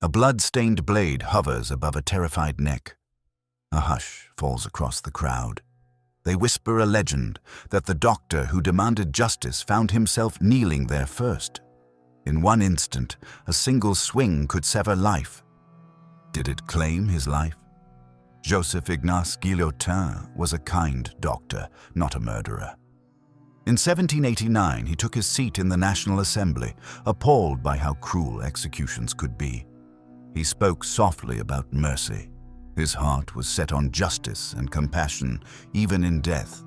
A blood-stained blade hovers above a terrified neck. A hush falls across the crowd. They whisper a legend that the doctor who demanded justice found himself kneeling there first. In one instant, a single swing could sever life. Did it claim his life? Joseph-Ignace Guillotin was a kind doctor, not a murderer. In 1789, he took his seat in the National Assembly, appalled by how cruel executions could be. He spoke softly about mercy. His heart was set on justice and compassion, even in death.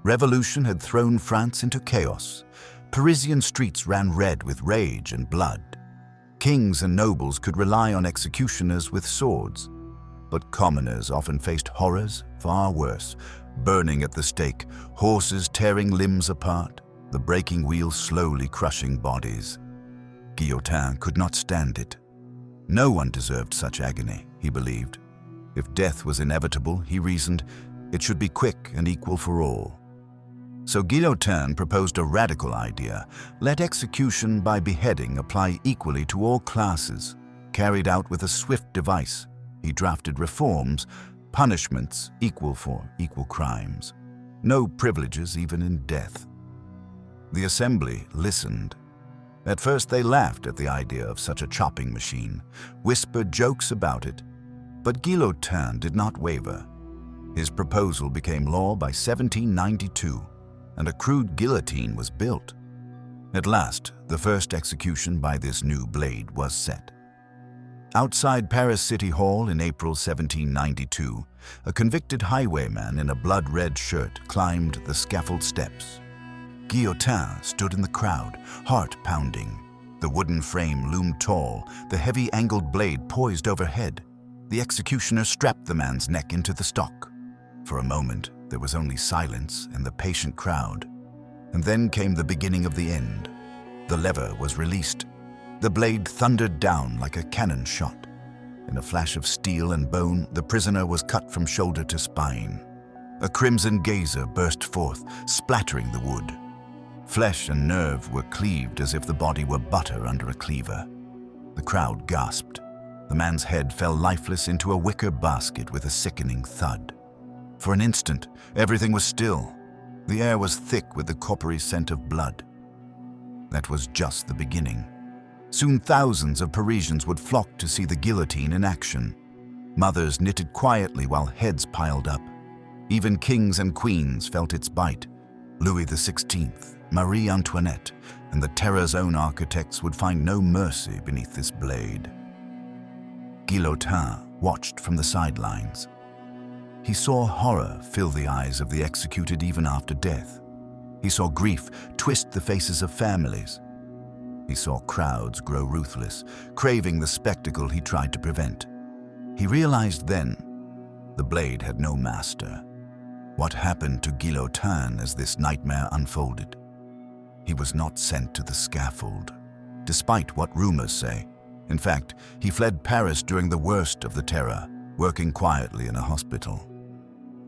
Revolution had thrown France into chaos. Parisian streets ran red with rage and blood. Kings and nobles could rely on executioners with swords. But commoners often faced horrors far worse: burning at the stake, horses tearing limbs apart, the breaking wheel slowly crushing bodies. Guillotin could not stand it. No one deserved such agony, he believed. If death was inevitable, he reasoned, it should be quick and equal for all. So Guillotin proposed a radical idea: let execution by beheading apply equally to all classes. Carried out with a swift device, he drafted reforms: punishments equal for equal crimes. No privileges even in death. The assembly listened. At first they laughed at the idea of such a chopping machine, whispered jokes about it. But Guillotin did not waver. His proposal became law by 1792, and a crude guillotine was built. At last, the first execution by this new blade was set. Outside Paris City Hall in April 1792, a convicted highwayman in a blood-red shirt climbed the scaffold steps. Guillotin stood in the crowd, heart pounding. The wooden frame loomed tall, the heavy angled blade poised overhead. The executioner strapped the man's neck into the stock. For a moment, there was only silence and the patient crowd. And then came the beginning of the end. The lever was released. The blade thundered down like a cannon shot. In a flash of steel and bone, the prisoner was cut from shoulder to spine. A crimson gazer burst forth, splattering the wood. Flesh and nerve were cleaved as if the body were butter under a cleaver. The crowd gasped. The man's head fell lifeless into a wicker basket with a sickening thud. For an instant, everything was still. The air was thick with the coppery scent of blood. That was just the beginning. Soon thousands of Parisians would flock to see the guillotine in action. Mothers knitted quietly while heads piled up. Even kings and queens felt its bite. Louis XVI, Marie Antoinette, and the terror's own architects would find no mercy beneath this blade. Guillotin watched from the sidelines. He saw horror fill the eyes of the executed even after death. He saw grief twist the faces of families. He saw crowds grow ruthless, craving the spectacle he tried to prevent. He realized then the blade had no master. What happened to Guillotin as this nightmare unfolded? He was not sent to the scaffold, despite what rumors say. In fact, he fled Paris during the worst of the terror, working quietly in a hospital.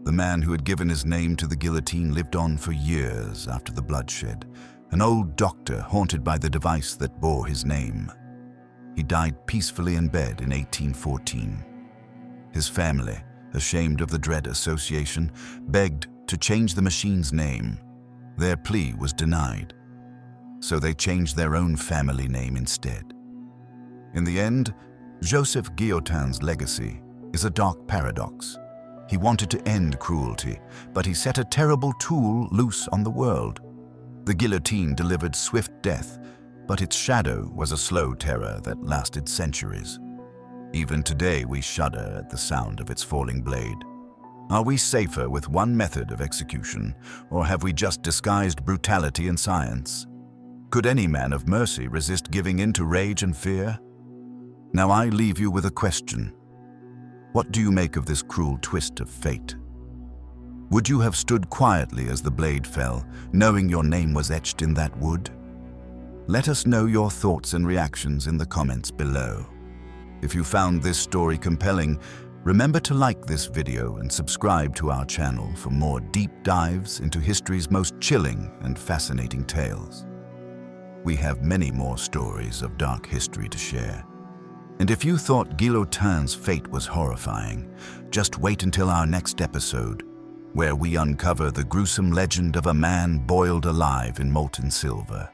The man who had given his name to the guillotine lived on for years after the bloodshed, an old doctor haunted by the device that bore his name. He died peacefully in bed in 1814. His family, ashamed of the dread association, begged to change the machine's name. Their plea was denied, so they changed their own family name instead. In the end, Joseph Guillotin's legacy is a dark paradox. He wanted to end cruelty, but he set a terrible tool loose on the world. The guillotine delivered swift death, but its shadow was a slow terror that lasted centuries. Even today we shudder at the sound of its falling blade. Are we safer with one method of execution, or have we just disguised brutality in science? Could any man of mercy resist giving in to rage and fear? Now I leave you with a question. What do you make of this cruel twist of fate? Would you have stood quietly as the blade fell, knowing your name was etched in that wood? Let us know your thoughts and reactions in the comments below. If you found this story compelling, remember to like this video and subscribe to our channel for more deep dives into history's most chilling and fascinating tales. We have many more stories of dark history to share. And if you thought Guillotin's fate was horrifying, just wait until our next episode, where we uncover the gruesome legend of a man boiled alive in molten silver.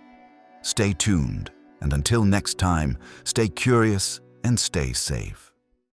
Stay tuned, and until next time, stay curious and stay safe.